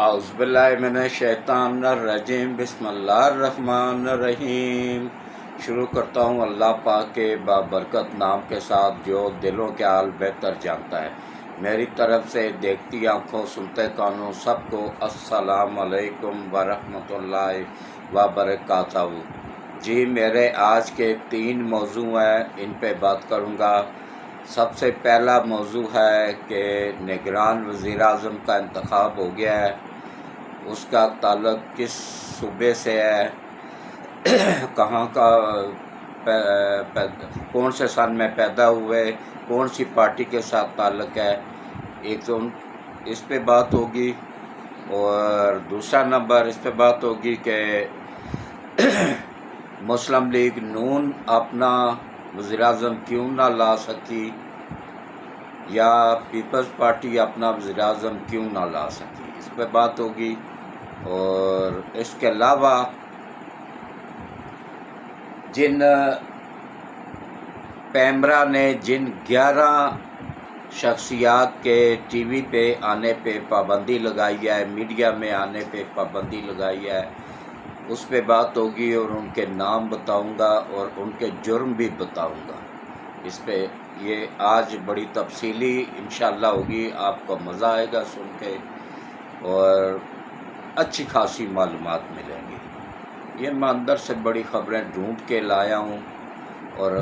اعوذ باللہ من الشیطان الرجیم، بسم اللہ الرحمن الرحیم۔ شروع کرتا ہوں اللہ پاک کے بابرکت نام کے ساتھ جو دلوں کے حال بہتر جانتا ہے۔ میری طرف سے دیکھتی آنکھوں سنتے کانوں سب کو السلام علیکم ورحمۃ اللہ وبرکاتہ۔ جی، میرے آج کے 3 موضوع ہیں، ان پہ بات کروں گا۔ سب سے پہلا موضوع ہے کہ نگران وزیر اعظم کا انتخاب ہو گیا ہے، اس کا تعلق کس صوبے سے ہے، کہاں کا، کون سے سن میں پیدا ہوئے، کون سی پارٹی کے ساتھ تعلق ہے، ایک تو اس پہ بات ہوگی، اور دوسرا نمبر اس پہ بات ہوگی کہ مسلم لیگ نون اپنا وزیر اعظم کیوں نہ لا سکی، یا پیپلز پارٹی اپنا وزیر اعظم کیوں نہ لا سکی، اس پہ بات ہوگی۔ اور اس کے علاوہ جن پیمرا نے جن 11 شخصیات کے ٹی وی پہ آنے پہ پابندی لگائی ہے، میڈیا میں آنے پہ پابندی لگائی ہے، اس پہ بات ہوگی، اور ان کے نام بتاؤں گا اور ان کے جرم بھی بتاؤں گا۔ اس پہ یہ آج بڑی تفصیلی انشاءاللہ ہوگی، آپ کو مزہ آئے گا سن کے، اور اچھی خاصی معلومات ملیں گی۔ یہ میں اندر سے بڑی خبریں ڈھونڈ کے لایا ہوں، اور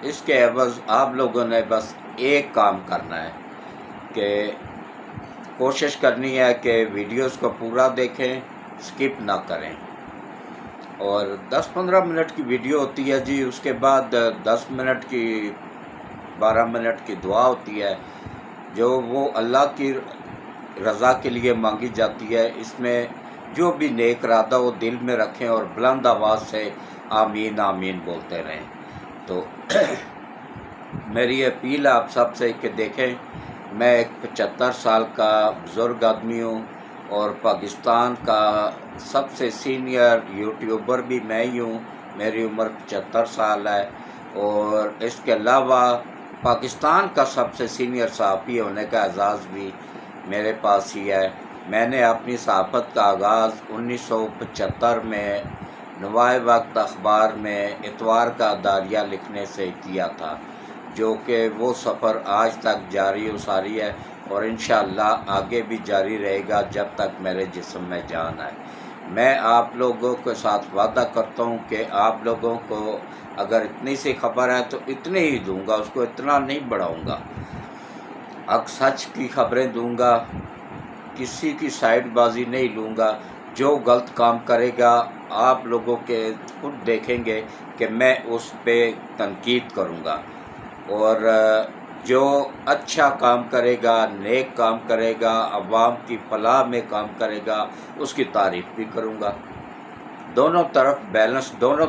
اس کے عوض آپ لوگوں نے بس ایک کام کرنا ہے کہ کوشش کرنی ہے کہ ویڈیوز کو پورا دیکھیں، سکپ نہ کریں۔ اور 10-15 منٹ کی ویڈیو ہوتی ہے جی، اس کے بعد 10 منٹ کی 12 منٹ کی دعا ہوتی ہے، جو وہ اللہ کی رضا کے لیے مانگی جاتی ہے۔ اس میں جو بھی نیک ارادہ وہ دل میں رکھیں اور بلند آواز سے آمین آمین بولتے رہیں۔ تو میری اپیل ہے آپ سب سے کہ دیکھیں، میں ایک 75 سال کا بزرگ آدمی ہوں، اور پاکستان کا سب سے سینئر یوٹیوبر بھی میں ہی ہوں، میری عمر 75 سال ہے، اور اس کے علاوہ پاکستان کا سب سے سینئر صحافی ہونے کا اعزاز بھی میرے پاس ہی ہے۔ میں نے اپنی صحافت کا آغاز 1975 میں نوائے وقت اخبار میں اتوار کا داریہ لکھنے سے کیا تھا، جو کہ وہ سفر آج تک جاری و ساری ہے، اور انشاءاللہ آگے بھی جاری رہے گا جب تک میرے جسم میں جان ہے۔ میں آپ لوگوں کے ساتھ وعدہ کرتا ہوں کہ آپ لوگوں کو اگر اتنی سی خبر ہے تو اتنی ہی دوں گا، اس کو اتنا نہیں بڑھاؤں گا، حق سچ کی خبریں دوں گا، کسی کی سائیڈ بازی نہیں لوں گا۔ جو غلط کام کرے گا آپ لوگوں کے خود دیکھیں گے کہ میں اس پہ تنقید کروں گا، اور جو اچھا کام کرے گا، نیک کام کرے گا، عوام کی فلاح میں کام کرے گا، اس کی تعریف بھی کروں گا۔ دونوں طرف بیلنس، دونوں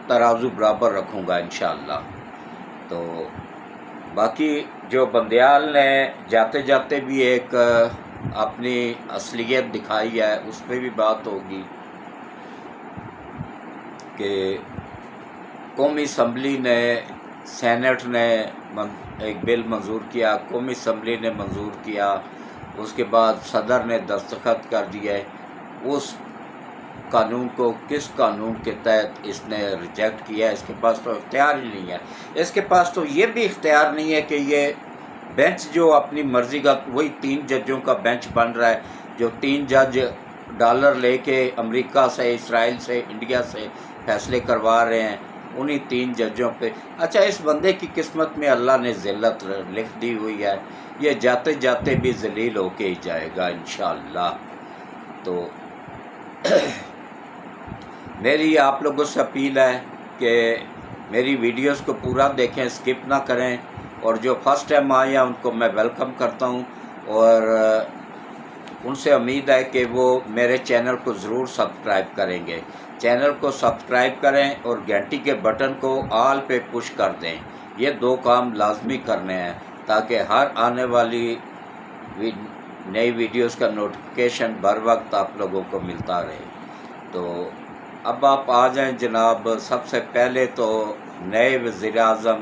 ترازو برابر رکھوں گا انشاءاللہ۔ تو باقی جو بندیال نے جاتے جاتے بھی ایک اپنی اصلیت دکھائی ہے، اس پہ بھی بات ہوگی کہ قومی اسمبلی نے، سینٹ نے ایک بل منظور کیا، قومی اسمبلی نے منظور کیا، اس کے بعد صدر نے دستخط کر دیے، اس قانون کو کس قانون کے تحت اس نے ریجیکٹ کیا ہے؟ اس کے پاس تو اختیار ہی نہیں ہے۔ اس کے پاس تو یہ بھی اختیار نہیں ہے کہ یہ بینچ جو اپنی مرضی کا، وہی 3 ججوں کا بینچ بن رہا ہے، جو 3 جج ڈالر لے کے امریکہ سے، اسرائیل سے، انڈیا سے فیصلے کروا رہے ہیں، انہی 3 ججوں پہ۔ اچھا، اس بندے کی قسمت میں اللہ نے ذلت لکھ دی ہوئی ہے، یہ جاتے جاتے بھی ذلیل ہو کے ہی جائے گا انشاءاللہ۔ تو میری آپ لوگوں سے اپیل ہے کہ میری ویڈیوز کو پورا دیکھیں، سکپ نہ کریں، اور جو فرسٹ ٹائم آئے ہیں ان کو میں ویلکم کرتا ہوں، اور ان سے امید ہے کہ وہ میرے چینل کو ضرور سبسکرائب کریں گے۔ چینل کو سبسکرائب کریں اور گھنٹی کے بٹن کو آل پہ پش کر دیں۔ یہ 2 کام لازمی کرنے ہیں تاکہ ہر آنے والی نئی ویڈیوز کا نوٹیفیکیشن بر وقت آپ لوگوں کو ملتا رہے۔ تو اب آپ آ جائیں جناب، سب سے پہلے تو نئے وزیر اعظم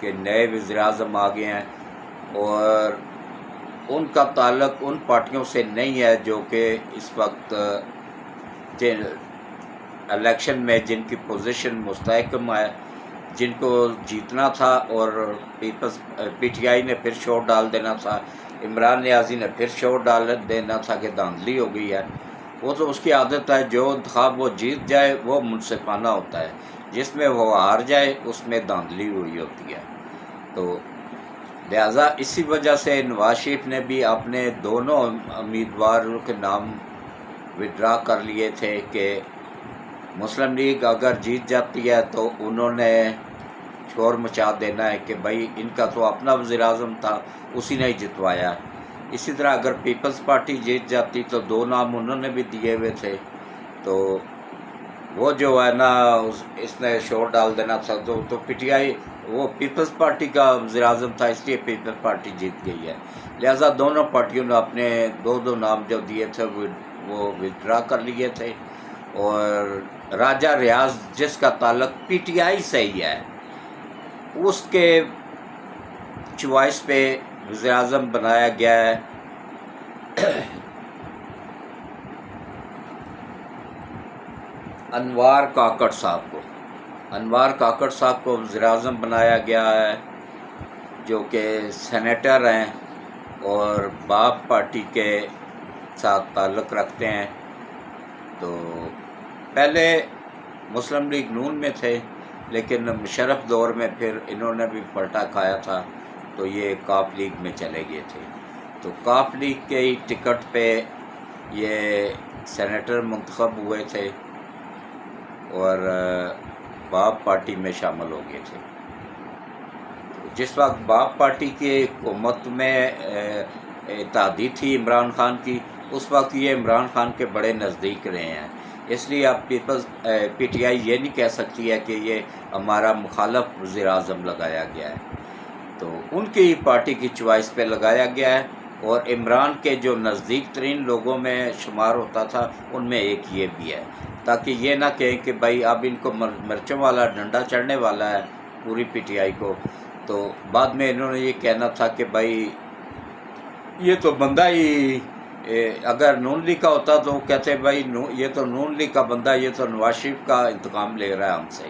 کہ نئے وزیر اعظم آ گئے ہیں اور ان کا تعلق ان پارٹیوں سے نہیں ہے جو کہ اس وقت الیکشن میں جن کی پوزیشن مستحکم ہے، جن کو جیتنا تھا، اور پی ٹی آئی نے پھر شور ڈال دینا تھا، عمران نیازی نے پھر شور ڈال دینا تھا کہ دھاندلی ہو گئی ہے۔ وہ تو اس کی عادت ہے، جو انتخاب وہ جیت جائے وہ منصفانہ ہوتا ہے، جس میں وہ ہار جائے اس میں دھاندلی ہوئی ہوتی ہے۔ تو لہٰذا اسی وجہ سے نواز شریف نے بھی اپنے دونوں امیدواروں کے نام وڈرا کر لیے تھے کہ مسلم لیگ اگر جیت جاتی ہے تو انہوں نے شور مچا دینا ہے کہ بھائی ان کا تو اپنا وزیر اعظم تھا، اسی نے ہی جتوایا۔ اسی طرح اگر پیپلز پارٹی جیت جاتی تو دو نام انہوں نے بھی دیے ہوئے تھے، تو وہ جو ہے نا اس نے شور ڈال دینا تھا، تو پی ٹی آئی وہ پیپلز پارٹی کا وزیر اعظم تھا، اس لیے پیپلز پارٹی جیت گئی ہے۔ لہٰذا دونوں پارٹیوں نے اپنے دو نام جو دیے تھے وہ وڈرا کر لیے تھے، اور راجہ ریاض جس کا تعلق پی ٹی آئی سے ہی ہے، اس کے چوائس پہ وزیر اعظم بنایا گیا ہے انوار کاکڑ صاحب کو۔ انوار کاکڑ صاحب کو وزیر اعظم بنایا گیا ہے، جو کہ سینیٹر ہیں اور باپ پارٹی کے ساتھ تعلق رکھتے ہیں۔ تو پہلے مسلم لیگ نون میں تھے، لیکن مشرف دور میں پھر انہوں نے بھی پلٹا کھایا تھا، تو یہ کاف لیگ میں چلے گئے تھے۔ تو کاف لیگ کے ہی ٹکٹ پہ یہ سینیٹر منتخب ہوئے تھے اور باپ پارٹی میں شامل ہو گئے تھے۔ جس وقت باپ پارٹی کی حکومت میں اتحادی تھی عمران خان کی، اس وقت یہ عمران خان کے بڑے نزدیک رہے ہیں، اس لیے اب پی ٹی آئی یہ نہیں کہہ سکتی ہے کہ یہ ہمارا مخالف وزیر اعظم لگایا گیا ہے، تو ان کی پارٹی کی چوائس پہ لگایا گیا ہے، اور عمران کے جو نزدیک ترین لوگوں میں شمار ہوتا تھا ان میں ایک یہ بھی ہے، تاکہ یہ نہ کہیں کہ بھائی اب ان کو مرچوں والا ڈنڈا چڑھنے والا ہے پوری پی ٹی آئی کو، تو بعد میں انہوں نے یہ کہنا تھا کہ بھائی یہ تو بندہ ہی اگر نون لیگ کا ہوتا تو وہ کہتے بھائی یہ تو نون لیگ کا بندہ، یہ تو نواز شریف کا انتقام لے رہا ہے ہم سے،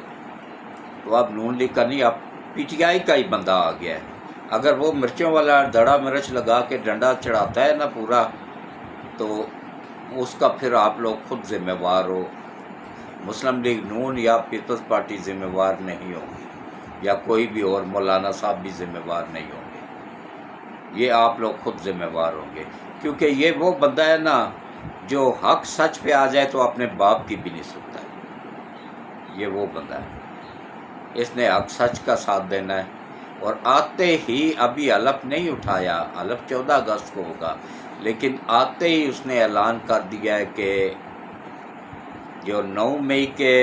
تو اب نون لیگ کا نہیں، اب پی ٹی آئی کا ہی بندہ آ گیا ہے۔ اگر وہ مرچوں والا دھڑا مرچ لگا کے ڈنڈا چڑھاتا ہے نا پورا، تو اس کا پھر آپ لوگ خود ذمہ وار ہو، مسلم لیگ نون یا پیپلز پارٹی ذمہ وار نہیں ہوگی، یا کوئی بھی اور مولانا صاحب بھی ذمہ وار نہیں ہوں گے، یہ آپ لوگ خود ذمہ وار ہوں گے، کیونکہ یہ وہ بندہ ہے نا جو حق سچ پہ آ جائے تو اپنے باپ کی بھی نہیں سنتا ہے، یہ وہ بندہ ہے، اس نے حق سچ کا ساتھ دینا ہے۔ اور آتے ہی ابھی حلف نہیں اٹھایا، حلف 14 اگست کو ہوگا، لیکن آتے ہی اس نے اعلان کر دیا ہے کہ جو 9 مئی کے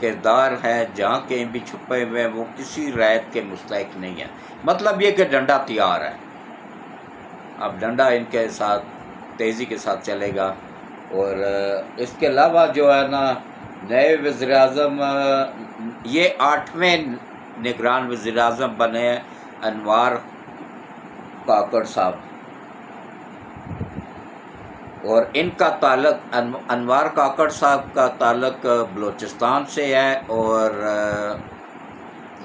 کردار ہیں جہاں کہیں بھی چھپے ہوئے ہیں وہ کسی رعایت کے مستحق نہیں ہیں، مطلب یہ کہ ڈنڈا تیار ہے، اب ڈنڈا ان کے ساتھ تیزی کے ساتھ چلے گا۔ اور اس کے علاوہ جو ہے نا نئے وزیر اعظم، یہ 8ویں نگران وزیر اعظم بنے ہیں انوار کاکڑ صاحب، اور ان کا تعلق انوار کاکڑ صاحب کا تعلق بلوچستان سے ہے، اور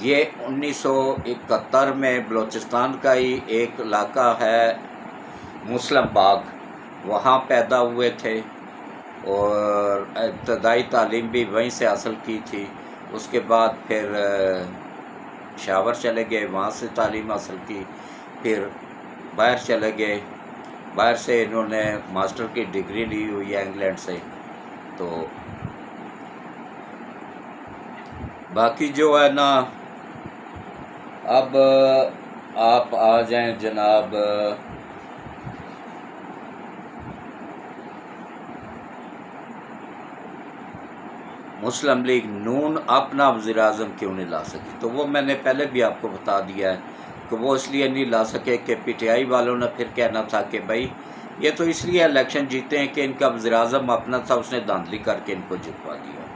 یہ 1971 میں بلوچستان کا ہی ایک علاقہ ہے مسلم باغ، وہاں پیدا ہوئے تھے، اور ابتدائی تعلیم بھی وہیں سے حاصل کی تھی، اس کے بعد پھر پشاور چلے گئے، وہاں سے تعلیم حاصل کی، پھر باہر چلے گئے، باہر سے انہوں نے ماسٹر کی ڈگری لی ہوئی ہے انگلینڈ سے۔ تو باقی جو ہے نا اب آپ آ جائیں جناب مسلم لیگ نون اپنا وزیر اعظم کیوں نہیں لا سکی، تو وہ میں نے پہلے بھی آپ کو بتا دیا ہے کہ وہ اس لیے نہیں لا سکے کہ پی ٹی آئی والوں نے پھر کہنا تھا کہ بھائی یہ تو اس لیے الیکشن جیتے ہیں کہ ان کا وزیر اعظم اپنا تھا، اس نے دھاندلی کر کے ان کو جتوا دیا،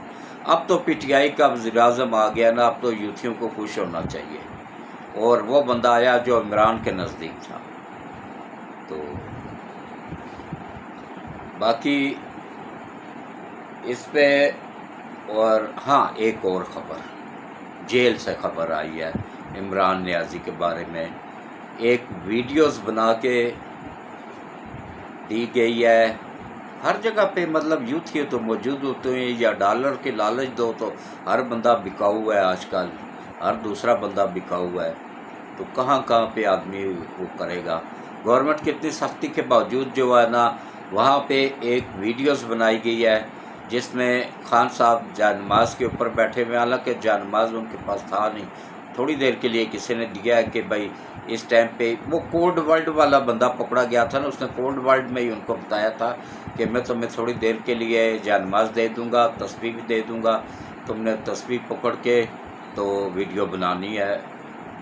اب تو پی ٹی آئی کا وزیراعظم آ گیا نا، اب تو یوتھیوں کو خوش ہونا چاہیے، اور وہ بندہ آیا جو عمران کے نزدیک تھا۔ تو باقی اس پہ، اور ہاں ایک اور خبر، جیل سے خبر آئی ہے عمران نیازی کے بارے میں، ایک ویڈیوز بنا کے دی گئی ہے ہر جگہ پہ، مطلب یوتھی تو موجود ہوتے ہیں، یا ڈالر کے لالچ دو تو ہر بندہ بکا ہوا ہے آج کل، ہر دوسرا بندہ بکا ہوا ہے، تو کہاں کہاں پہ آدمی وہ کرے گا۔ گورنمنٹ کی اتنی سختی کے باوجود جو ہے نا، وہاں پہ ایک ویڈیوز بنائی گئی ہے جس میں خان صاحب جائے نماز کے اوپر بیٹھے ہوئے، حالانکہ جائے نماز ان کے پاس تھا نہیں، تھوڑی دیر کے لیے کسی نے دیا ہے کہ بھائی اس ٹائم پہ، وہ کولڈ ورلڈ والا بندہ پکڑا گیا تھا نا، اس نے کولڈ ورلڈ میں ہی ان کو بتایا تھا کہ میں تمہیں تھوڑی دیر کے لیے جائے نماز دے دوں گا، تسبیح بھی دے دوں گا، تم نے تسبیح پکڑ کے تو ویڈیو بنانی ہے،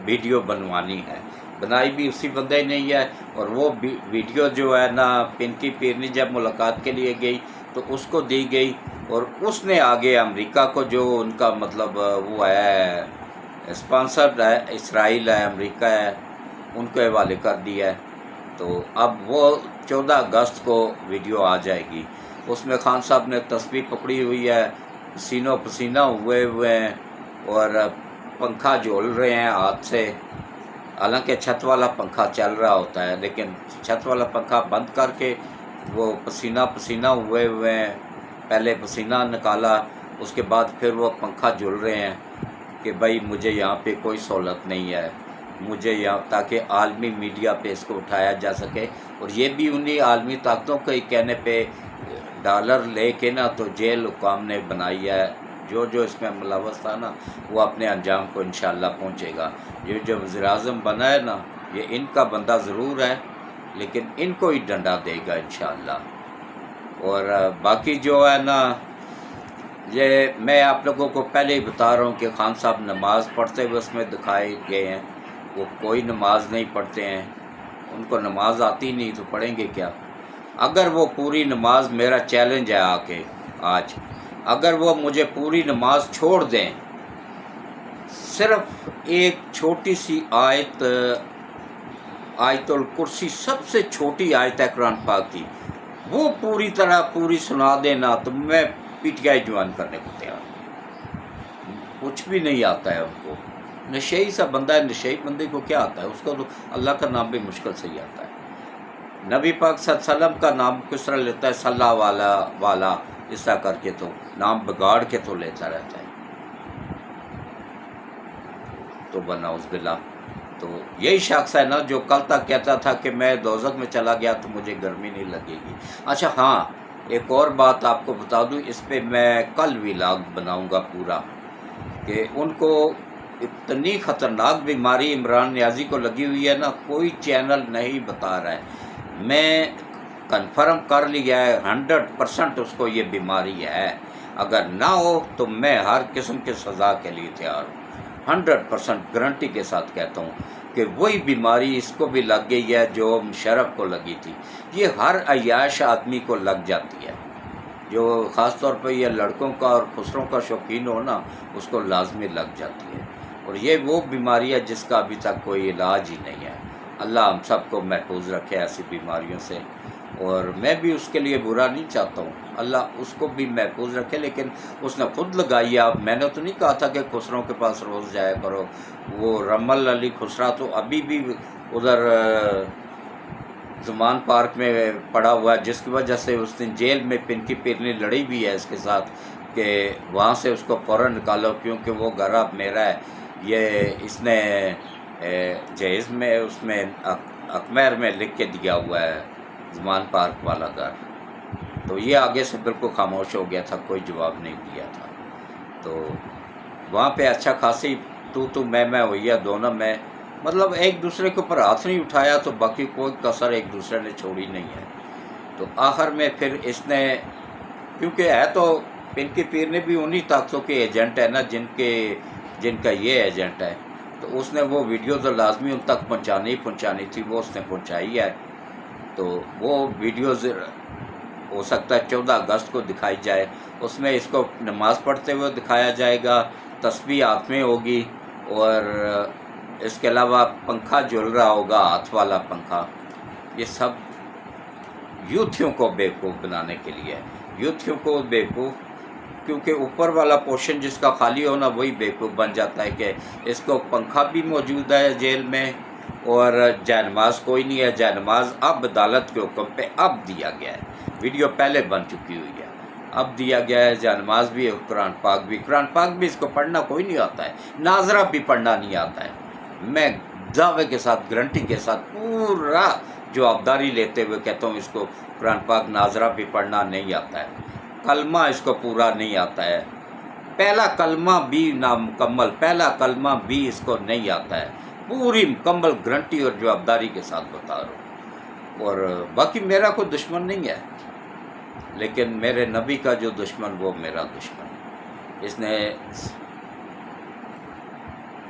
ویڈیو بنوانی ہے۔ بنائی بھی اسی بندے نے ہی ہے، اور وہ ویڈیو جو ہے نا، پنکی پیرنی جب ملاقات کے لیے گئی تو اس کو دی گئی، اور اس نے آگے امریکہ کو، جو ان کا مطلب وہ ہے اسپانسرڈ ہے، اسرائیل ہے، امریکہ ہے، ان کو حوالے کر دیا ہے۔ تو اب وہ 14 اگست کو ویڈیو آ جائے گی، اس میں خان صاحب نے تسبیح پکڑی ہوئی ہے، پسینہ پسینہ ہوئے ہیں، اور پنکھا جھول رہے ہیں ہاتھ سے، حالانکہ چھت والا پنکھا چل رہا ہوتا ہے، لیکن چھت والا پنکھا بند کر کے وہ پسینہ پسینہ ہوئے ہیں، پہلے پسینہ نکالا، اس کے بعد پھر وہ پنکھا جھول رہے ہیں کہ بھائی مجھے یہاں پہ کوئی سہولت نہیں ہے، مجھے یہاں، تاکہ عالمی میڈیا پہ اس کو اٹھایا جا سکے، اور یہ بھی انہی عالمی طاقتوں کے کہنے پہ ڈالر لے کے نا تو جیل حکام نے بنائی ہے، جو اس میں ملوث تھا نا وہ اپنے انجام کو انشاءاللہ پہنچے گا۔ یہ جو وزیراعظم بنا ہے نا، یہ ان کا بندہ ضرور ہے، لیکن ان کو ہی ڈنڈا دے گا انشاءاللہ۔ اور باقی جو ہے نا، یہ میں آپ لوگوں کو پہلے ہی بتا رہا ہوں کہ خان صاحب نماز پڑھتے ہوئے اس میں دکھائے گئے ہیں، وہ کوئی نماز نہیں پڑھتے ہیں، ان کو نماز آتی نہیں تو پڑھیں گے کیا؟ اگر وہ پوری نماز، میرا چیلنج ہے آج، اگر وہ مجھے پوری نماز چھوڑ دیں، صرف ایک چھوٹی سی آیت الکرسی، سب سے چھوٹی آیت ہے قرآن پاک کی، وہ پوری طرح پوری سنا دینا، تو میں پی ٹی آئی جوائن کرنے کو تیار ہوں۔ کچھ بھی نہیں آتا ہے ان کو، نشئی سا بندہ ہے، نشئی بندے کو کیا آتا ہے؟ اس کو تو اللہ کا نام بھی مشکل سے ہی آتا ہے۔ نبی پاک صلی اللہ علیہ وسلم کا نام کس طرح لیتا ہے؟ صلی اللہ والا، اس طرح کر کے تو نام بگاڑ کے تو لیتا رہتا ہے، تو بنعوذ باللہ۔ تو یہی شخص ہے نا جو کل تک کہتا تھا کہ میں دوزخ میں چلا گیا تو مجھے گرمی نہیں لگے گی۔ اچھا ہاں، ایک اور بات آپ کو بتا دوں، اس پہ میں کل ولاگ بناؤں گا پورا، کہ ان کو اتنی خطرناک بیماری عمران نیازی کو لگی ہوئی ہے نا، کوئی چینل نہیں بتا رہا ہے، میں کنفرم کر لیا ہے 100% اس کو یہ بیماری ہے، اگر نہ ہو تو میں ہر قسم کے سزا کے لیے تیار ہوں، 100% گارنٹی کے ساتھ کہتا ہوں کہ وہی بیماری اس کو بھی لگ گئی ہے جو مشرف کو لگی تھی۔ یہ ہر عیاش آدمی کو لگ جاتی ہے، جو خاص طور پہ یہ لڑکوں کا اور خسروں کا شوقین ہو نا، اس کو لازمی لگ جاتی ہے، اور یہ وہ بیماری ہے جس کا ابھی تک کوئی علاج ہی نہیں ہے۔ اللہ ہم سب کو محفوظ رکھے ایسی بیماریوں سے، اور میں بھی اس کے لیے برا نہیں چاہتا ہوں، اللہ اس کو بھی محفوظ رکھے، لیکن اس نے خود لگائی ہے۔ اب میں نے تو نہیں کہا تھا کہ خسروں کے پاس روز جایا کرو، وہ رمل علی خسرا تو ابھی بھی ادھر زمان پارک میں پڑا ہوا ہے، جس کی وجہ سے اس دن جیل میں پنکی پیرنی لڑی بھی ہے اس کے ساتھ کہ وہاں سے اس کو فوراً نکالو، کیونکہ وہ گھر اب میرا ہے، یہ اس نے جہیز میں، اس میں اکمیر میں لکھ کے دیا ہوا ہے، زمان پارک والا گھر۔ تو یہ آگے سے بالکل خاموش ہو گیا تھا، کوئی جواب نہیں دیا تھا۔ تو وہاں پہ اچھا خاصی تو میں ہوئی ہے دونوں میں، مطلب ایک دوسرے کے اوپر ہاتھ نہیں اٹھایا، تو باقی کوئی کسر ایک دوسرے نے چھوڑی نہیں ہے۔ تو آخر میں پھر اس نے، کیونکہ ہے تو پنکی پیرنی بھی انہی طاقتوں کے ایجنٹ ہے نا، جن کا یہ ایجنٹ ہے، تو اس نے وہ ویڈیو تو لازمی ان تک پہنچانی تھی، وہ اس نے پہنچائی ہے۔ تو وہ ویڈیوز ہو سکتا ہے 14 اگست کو دکھائی جائے، اس میں اس کو نماز پڑھتے ہوئے دکھایا جائے گا، تسبیح ہاتھ میں ہوگی، اور اس کے علاوہ پنکھا جل رہا ہوگا، ہاتھ والا پنکھا۔ یہ سب یوتھیوں کو بیوقوف بنانے کے لیے، یوتھیوں کو بیوقوف، کیونکہ اوپر والا پورشن جس کا خالی ہونا وہی بیوقوف بن جاتا ہے کہ اس کو پنکھا بھی موجود ہے جیل میں، اور جائے نماز کوئی نہیں ہے۔ جائے نماز اب عدالت کے حکم پہ اب دیا گیا ہے، ویڈیو پہلے بن چکی ہوئی ہے، اب دیا گیا ہے جائے نماز بھی اور قرآن پاک بھی۔ قرآن پاک بھی اس کو پڑھنا کوئی نہیں آتا ہے، ناظرہ بھی پڑھنا نہیں آتا ہے۔ میں دعوے کے ساتھ، گارنٹی کے ساتھ پورا جوابداری لیتے ہوئے کہتا ہوں اس کو قرآن پاک ناظرہ بھی پڑھنا نہیں آتا ہے، کلمہ اس کو پورا نہیں آتا ہے، پہلا کلمہ بھی نامکمل، پہلا کلمہ بھی اس کو نہیں آتا ہے، پوری مکمل گارنٹی اور جوابداری کے ساتھ بتا رہا ہوں۔ اور باقی میرا کوئی دشمن نہیں ہے، لیکن میرے نبی کا جو دشمن وہ میرا دشمن۔ اس نے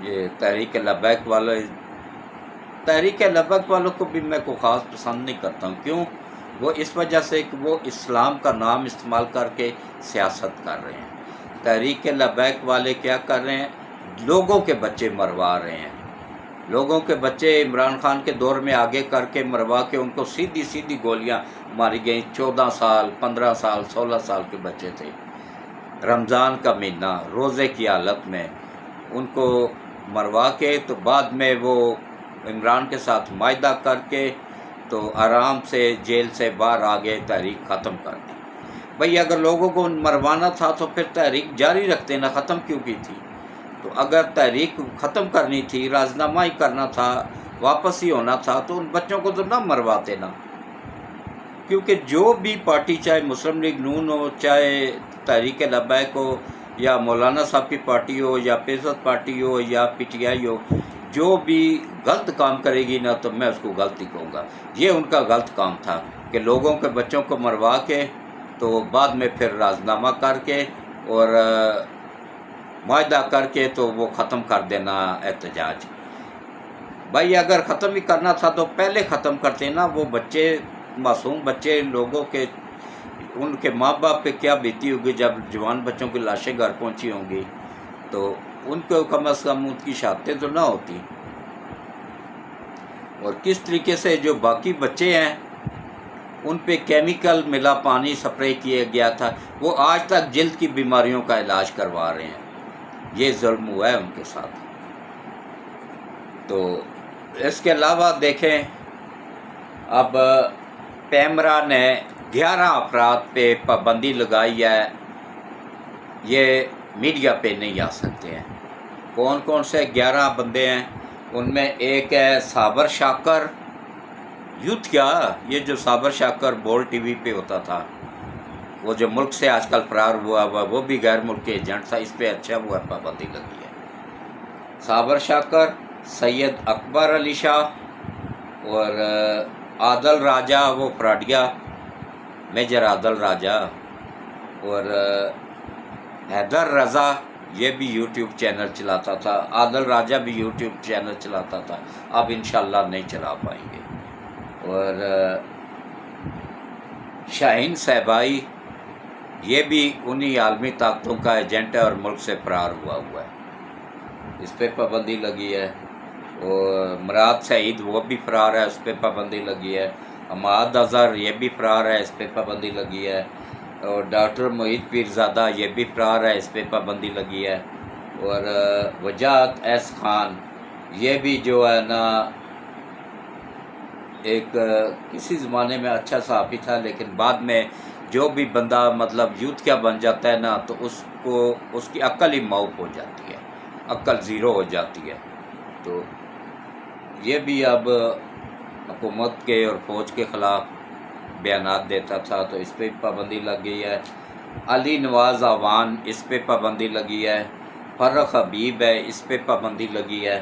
یہ تحریک لبیک والوں کو بھی میں کو خاص پسند نہیں کرتا ہوں۔ کیوں؟ وہ اس وجہ سے کہ وہ اسلام کا نام استعمال کر کے سیاست کر رہے ہیں۔ تحریک لبیک والے کیا کر رہے ہیں؟ لوگوں کے بچے مروا رہے ہیں، لوگوں کے بچے عمران خان کے دور میں آگے کر کے مروا کے ان کو سیدھی سیدھی گولیاں ماری گئیں۔ 14 سال، 15 سال، 16 سال کے بچے تھے، رمضان کا مہینہ، روزے کی حالت میں ان کو مروا کے، تو بعد میں وہ عمران کے ساتھ معاہدہ کر کے تو آرام سے جیل سے باہر آ گئے، تحریک ختم کر دی۔ بھئی اگر لوگوں کو مروانا تھا تو پھر تحریک جاری رکھتے نا، ختم کیوں کی تھی؟ تو اگر تحریک ختم کرنی تھی، رازنامہ ہی کرنا تھا، واپس ہی ہونا تھا، تو ان بچوں کو تو نہ مرواتے نا۔ کیونکہ جو بھی پارٹی، چاہے مسلم لیگ نون ہو، چاہے تحریک لبیک ہو، یا مولانا صاحب کی پارٹی ہو، یا پیسوت پارٹی ہو، یا پی ٹی آئی ہو، جو بھی غلط کام کرے گی نا تو میں اس کو غلط ہی کہوں گا۔ یہ ان کا غلط کام تھا کہ لوگوں کے بچوں کو مروا کے تو بعد میں پھر رازنامہ کر کے اور معاہدہ کر کے تو وہ ختم کر دینا احتجاج۔ بھائی اگر ختم ہی کرنا تھا تو پہلے ختم کرتے نا۔ وہ بچے، معصوم بچے، لوگوں کے، ان کے ماں باپ پہ کیا بیتی ہوگی جب جوان بچوں کی لاشیں گھر پہنچی ہوں گی، تو ان کو کم از کم ان کی شہادتیں تو نہ ہوتی۔ اور کس طریقے سے جو باقی بچے ہیں ان پہ کیمیکل ملا پانی سپرے کیا گیا تھا، وہ آج تک جلد کی بیماریوں کا علاج کروا رہے ہیں۔ یہ ظلم ہوا ہے ان کے ساتھ۔ تو اس کے علاوہ دیکھیں، اب پیمرا نے 11 افراد پہ پابندی لگائی ہے، یہ میڈیا پہ نہیں آ سکتے ہیں۔ کون کون سے 11 بندے ہیں؟ ان میں ایک ہے صابر شاکر، یوتھ کیا، یہ جو صابر شاکر بول ٹی وی پہ ہوتا تھا، وہ جو ملک سے آج کل فرار ہوا وہ بھی غیر ملکی ایجنٹ تھا، اس پہ اچھا ہوا پابندی لگی ہے۔ صابر شاکر، سید اکبر علی شاہ، اور عادل راجہ، وہ فراڈیا، میجر عادل راجہ، اور حیدر رضا، یہ بھی یوٹیوب چینل چلاتا تھا۔ عادل راجہ بھی یوٹیوب چینل چلاتا تھا، اب انشاءاللہ نہیں چلا پائیں گے۔ اور شاہین صاحبائی، یہ بھی انہی عالمی طاقتوں کا ایجنٹ ہے اور ملک سے فرار ہوا ہے، اس پہ پابندی لگی ہے۔ اور مراد سعید وہ بھی فرار ہے، اس پہ پابندی لگی ہے۔ حماد اظہر یہ بھی فرار ہے، اس پہ پابندی لگی ہے۔ اور ڈاکٹر معید پیرزادہ یہ بھی فرار ہے، اس پہ پابندی لگی ہے۔ اور وجاہت ایس خان، یہ بھی جو ہے نا ایک کسی زمانے میں اچھا صحافی تھا، لیکن بعد میں جو بھی بندہ مطلب یوتھ کیا بن جاتا ہے نا تو اس کو اس کی عقل ہی معاف ہو جاتی ہے، عقل زیرو ہو جاتی ہے۔ تو یہ بھی اب حکومت کے اور فوج کے خلاف بیانات دیتا تھا، تو اس پہ پابندی لگ گئی ہے۔ علی نواز اعوان، اس پہ پابندی لگی ہے۔ فرخ حبیب ہے، اس پہ پابندی لگی ہے۔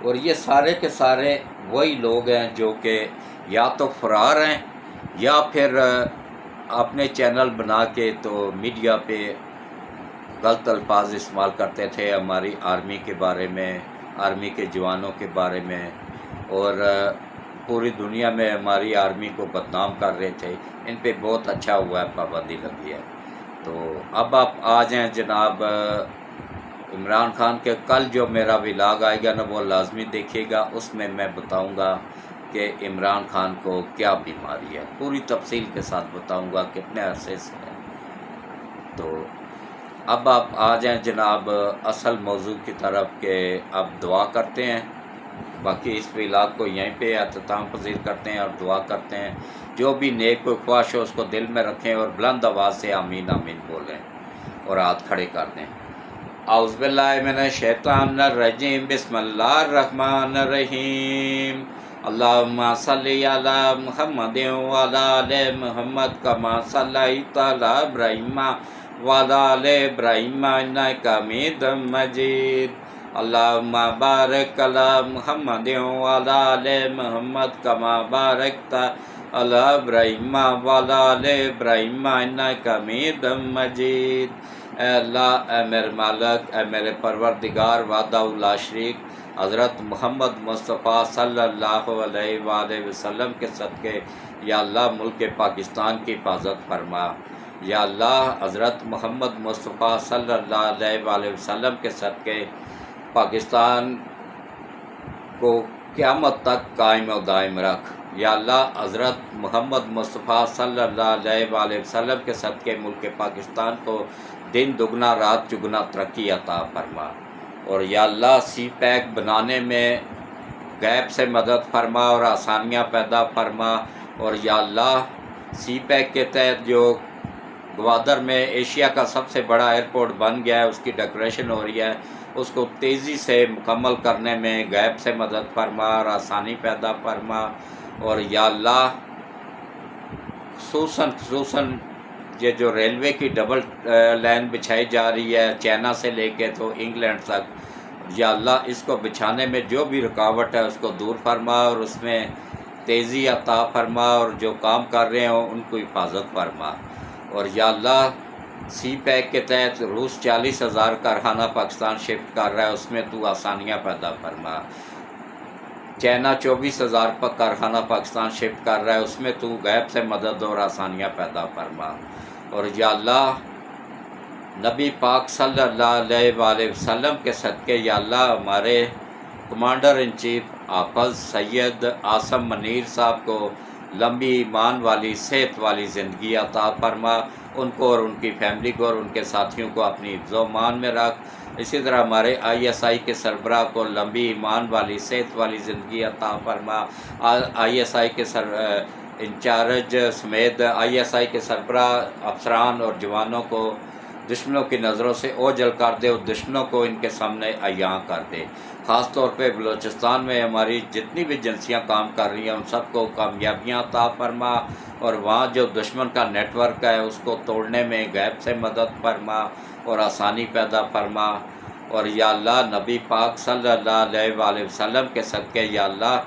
اور یہ سارے کے سارے وہی لوگ ہیں جو کہ یا تو فرار ہیں یا پھر اپنے چینل بنا کے تو میڈیا پہ غلط الفاظ استعمال کرتے تھے ہماری آرمی کے بارے میں، آرمی کے جوانوں کے بارے میں، اور پوری دنیا میں ہماری آرمی کو بدنام کر رہے تھے۔ ان پہ بہت اچھا ہوا ہے، پابندی لگی ہے۔ تو اب آپ آ جائیں جناب، عمران خان کے کل جو میرا ولاگ آئے گا نا وہ لازمی دیکھیے گا، اس میں میں بتاؤں گا کہ عمران خان کو کیا بیماری ہے، پوری تفصیل کے ساتھ بتاؤں گا کتنے عرصے سے ہے۔ تو اب آپ آ جائیں جناب اصل موضوع کی طرف کہ اب دعا کرتے ہیں، باقی اس ولاگ کو یہیں پہ اختتام پذیر کرتے ہیں اور دعا کرتے ہیں، جو بھی نیک کوئی خواہش ہو اس کو دل میں رکھیں اور بلند آواز سے آمین آمین بولیں اور ہاتھ کھڑے کر دیں۔ اعوذ باللہ من الشیطان الرجیم، بسم اللہ الرحمن الرحیم، اللہم صلی علی محمد وعلی آل محمد کما صلیت علی ابراہیم وعلی آل ابراہیم انک حمید مجید، اللہم بارک علی محمد وعلی آل محمد کما بارکت علی ابراہیم وعلی آل ابراہیم انک حمید مجید۔ اے اللہ، اے میرے مالک، اے میرے پروردگار وحدہ لا شریک، حضرت محمد مصطفیٰ صلی اللہ علیہ وآلہ وسلم کے صدقے یا اللہ ملک پاکستان کی حفاظت فرما۔ یا اللہ، حضرت محمد مصطفیٰ صلی اللہ علیہ وآلہ وسلم کے صدقے پاکستان کو قیامت تک قائم و دائم رکھ۔ یا اللہ، حضرت محمد مصطفیٰ صلی اللہ علیہ وآلہ وسلم کے صدقے ملک پاکستان کو دن دگنا رات چگنا ترقی عطا فرما۔ اور یا اللہ، سی پیک بنانے میں غیب سے مدد فرما اور آسانیاں پیدا فرما۔ اور یا اللہ، سی پیک کے تحت جو گوادر میں ایشیا کا سب سے بڑا ایئرپورٹ بن گیا ہے، اس کی ڈیکوریشن ہو رہی ہے، اس کو تیزی سے مکمل کرنے میں غیب سے مدد فرما اور آسانی پیدا فرما۔ اور یا اللہ، خصوصاً یہ جو ریلوے کی ڈبل لائن بچھائی جا رہی ہے چائنا سے لے کے تو انگلینڈ تک، یا اللہ اس کو بچھانے میں جو بھی رکاوٹ ہے اس کو دور فرما اور اس میں تیزی عطا فرما، اور جو کام کر رہے ہوں ان کو حفاظت فرما۔ اور یا اللہ، سی پیک کے تحت روس 40,000 کارخانہ پاکستان شفٹ کر رہا ہے، اس میں تو آسانیاں پیدا فرما۔ چائنا 24,000 کارخانہ پاکستان شفٹ کر رہا ہے، اس میں تو غیب سے مدد اور آسانیاں پیدا فرما۔ اور یا اللہ، نبی پاک صلی اللہ علیہ وآلہ وسلم کے صدقے یا اللہ ہمارے کمانڈر ان چیف حافظ سید عاصم منیر صاحب کو لمبی ایمان والی صحت والی زندگی عطا فرما، ان کو اور ان کی فیملی کو اور ان کے ساتھیوں کو اپنی حفظ و امان میں رکھ۔ اسی طرح ہمارے ISI کے سربراہ کو لمبی ایمان والی صحت والی زندگی عطا فرما۔ ISI کے انچارج سمیت ISI کے سربراہ افسران اور جوانوں کو دشمنوں کی نظروں سے اوجھل کر دے اور دشمنوں کو ان کے سامنے عیاں کر دے۔ خاص طور پہ بلوچستان میں ہماری جتنی بھی ایجنسیاں کام کر رہی ہیں ان سب کو کامیابیاں عطا فرما، اور وہاں جو دشمن کا نیٹ ورک ہے اس کو توڑنے میں غیب سے مدد فرما اور آسانی پیدا فرما۔ اور یا اللہ، نبی پاک صلی اللہ علیہ وآلہ وسلم کے صدقے یا اللہ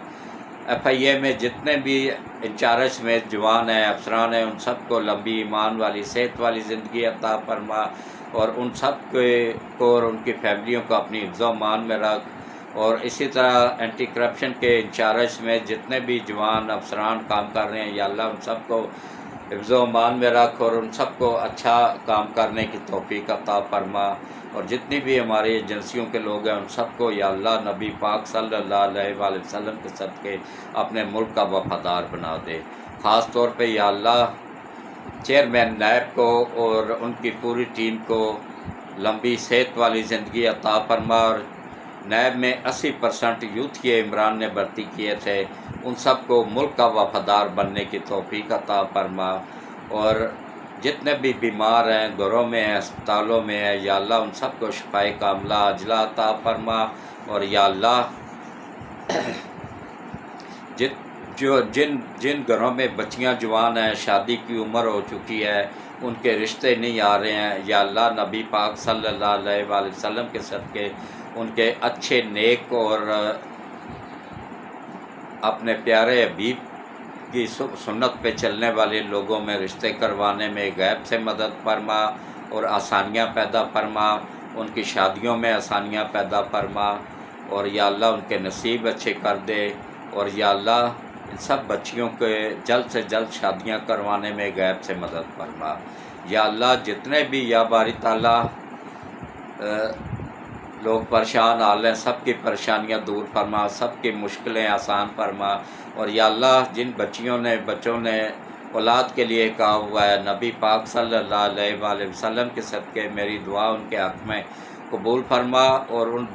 FIA میں جتنے بھی انچارج میں جوان ہیں افسران ہیں ان سب کو لمبی ایمان والی صحت والی زندگی عطا فرما، اور ان سب کو اور ان کی فیملیوں کو اپنی حفظ و امان میں رکھ۔ اور اسی طرح اینٹی کرپشن کے انچارج میں جتنے بھی جوان افسران کام کر رہے ہیں یا اللہ ان سب کو حفظ و امان میں رکھ اور ان سب کو اچھا کام کرنے کی توفیق عطا فرما۔ اور جتنی بھی ہماری ایجنسیوں کے لوگ ہیں ان سب کو یا اللہ نبی پاک صلی اللہ علیہ وآلہ وسلم کے صدقے اپنے ملک کا وفادار بنا دے۔ خاص طور پہ یا اللہ چیئرمین نیب کو اور ان کی پوری ٹیم کو لمبی صحت والی زندگی عطا فرما، اور نیب میں 80% یوتھ یہ عمران نے بھرتی کیے تھے ان سب کو ملک کا وفادار بننے کی توفیق عطا فرما۔ اور جتنے بھی بیمار ہیں گھروں میں ہیں ہسپتالوں میں ہیں یا اللہ ان سب کو شفائے کاملہ عاجلہ عطا فرما۔ اور یا اللہ جن گھروں میں بچیاں جوان ہیں شادی کی عمر ہو چکی ہے ان کے رشتے نہیں آ رہے ہیں یا اللہ نبی پاک صلی اللہ علیہ وآلہ وسلم کے صدقے ان کے اچھے نیک اور اپنے پیارے حبیب کی سنت پہ چلنے والے لوگوں میں رشتے کروانے میں غیب سے مدد فرما اور آسانیاں پیدا فرما، ان کی شادیوں میں آسانیاں پیدا فرما، اور یا اللہ ان کے نصیب اچھے کر دے۔ اور یا اللہ ان سب بچیوں کے جلد سے جلد شادیاں کروانے میں غیب سے مدد فرما۔ یا اللہ جتنے بھی یا باری تعالیٰ لوگ پریشان حال ہیں، سب کی پریشانیاں دور فرما، سب کی مشکلیں آسان فرما۔ اور یا اللہ جن بچوں نے اولاد کے لیے کہا ہوا ہے، نبی پاک صلی اللہ علیہ وآلہ وسلم کے صدقے میری دعا ان کے حق میں قبول فرما، اور ان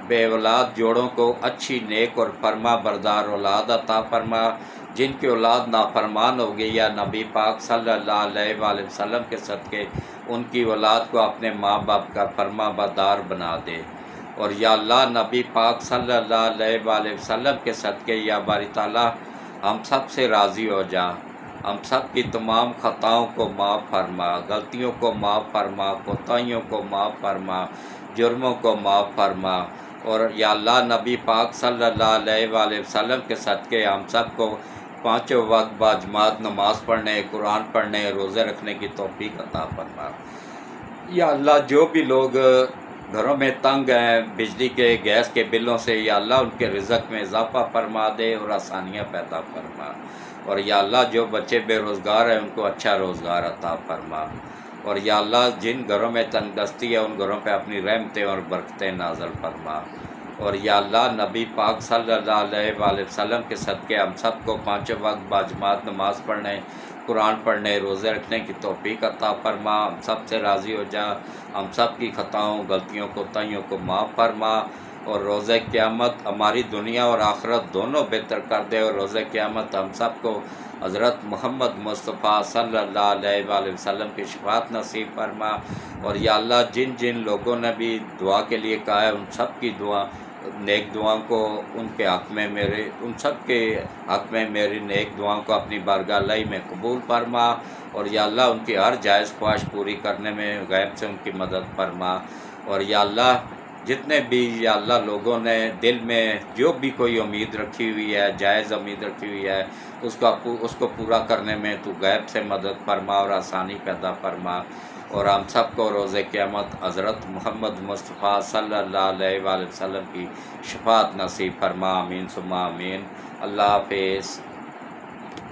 بے اولاد جوڑوں کو اچھی نیک اور فرما بردار اولاد عطا فرما۔ جن کی اولاد نافرمان ہو گئی، یا نبی پاک صلی اللہ علیہ وآلہ وسلم کے صدقے ان کی اولاد کو اپنے ماں باپ کا فرما بردار بنا دے۔ اور یا اللہ نبی پاک صلی اللہ علیہ وآلہ وسلم کے صدقے یا باری تعالیٰ ہم سب سے راضی ہو جا، ہم سب کی تمام خطاؤں کو معاف فرما، غلطیوں کو معاف فرما، کوتاہیوں کو معاف فرما، جرموں کو معاف فرما۔ اور یا اللہ نبی پاک صلی اللہ علیہ وآلہ وسلم کے صدقے ہم سب کو 5 وقت باجماعت نماز پڑھنے، قرآن پڑھنے، روزے رکھنے کی توفیق عطا فرما۔ یا اللہ جو بھی لوگ گھروں میں تنگ ہیں بجلی کے گیس کے بلوں سے، یا اللہ ان کے رزق میں اضافہ فرما دے اور آسانیاں پیدا فرما۔ اور یا اللہ جو بچے بے روزگار ہیں ان کو اچھا روزگار عطا فرما۔ اور یا اللہ جن گھروں میں تنگ دستی ہے ان گھروں پہ اپنی رحمتیں اور برکتیں نازل فرما۔ اور یا اللہ نبی پاک صلی اللہ علیہ وآلہ وسلم کے صدقے ہم سب کو 5 وقت باجماعت نماز پڑھنے، قرآن پڑھنے، روزے رکھنے کی توفیق عطا فرما۔ ہم سب سے راضی ہو جا، ہم سب کی خطاؤں، غلطیوں، کوتاہیوں کو معاف فرما۔ اور روزہ قیامت ہماری دنیا اور آخرت دونوں بہتر کر دے، اور روزہ قیامت ہم سب کو حضرت محمد مصطفیٰ صلی اللہ علیہ وآلہ وسلم کی شفاعت نصیب فرما۔ اور یا اللہ جن لوگوں نے بھی دعا کے لیے کہا ہے ان سب کی نیک دعاؤں کو ان سب کے حق میں میری نیک دعاؤں کو اپنی بارگاہ الہی میں قبول فرما۔ اور یا اللہ ان کی ہر جائز خواہش پوری کرنے میں غیب سے ان کی مدد فرما۔ اور یا اللہ جتنے بھی یا اللہ لوگوں نے دل میں جو بھی کوئی امید رکھی ہوئی ہے، جائز امید رکھی ہوئی ہے، اس کو پورا کرنے میں تو غیب سے مدد فرما اور آسانی پیدا فرما۔ اور ہم سب کو روز قیامت حضرت محمد مصطفیٰ صلی اللہ علیہ وآلہ وسلم کی شفاعت نصیب فرما۔ آمین ثم آمین۔ اللہ حافظ۔